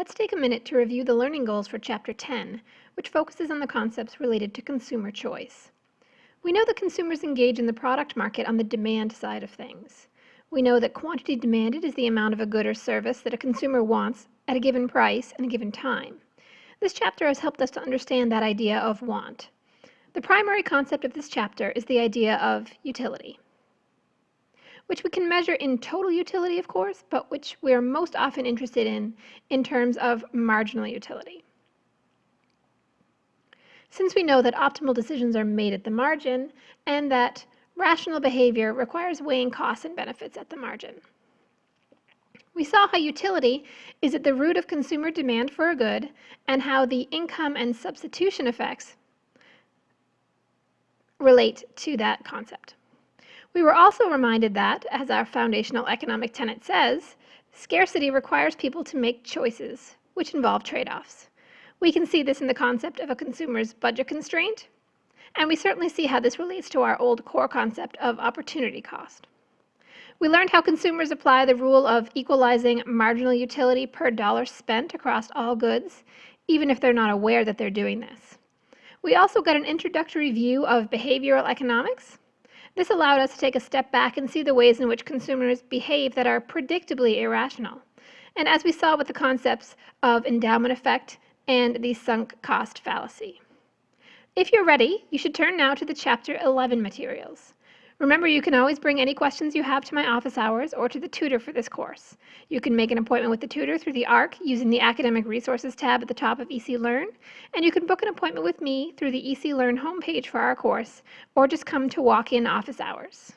Let's take a minute to review the learning goals for Chapter 10, which focuses on the concepts related to consumer choice. We know that consumers engage in the product market on the demand side of things. We know that quantity demanded is the amount of a good or service that a consumer wants at a given price and a given time. This chapter has helped us to understand that idea of want. The primary concept of this chapter is the idea of utility, which we can measure in total utility, of course, but which we are most often interested in terms of marginal utility. Since we know that optimal decisions are made at the margin and that rational behavior requires weighing costs and benefits at the margin. We saw how utility is at the root of consumer demand for a good and how the income and substitution effects relate to that concept. We were also reminded that, as our foundational economic tenet says, scarcity requires people to make choices, which involve trade-offs. We can see this in the concept of a consumer's budget constraint, and we certainly see how this relates to our old core concept of opportunity cost. We learned how consumers apply the rule of equalizing marginal utility per dollar spent across all goods, even if they're not aware that they're doing this. We also got an introductory view of behavioral economics. This allowed us to take a step back and see the ways in which consumers behave that are predictably irrational. And as we saw with the concepts of endowment effect and the sunk cost fallacy. If you're ready, you should turn now to the Chapter 11 materials. Remember, you can always bring any questions you have to my office hours or to the tutor for this course. You can make an appointment with the tutor through the ARC using the Academic Resources tab at the top of EC Learn, and you can book an appointment with me through the EC Learn homepage for our course, or just come to walk-in office hours.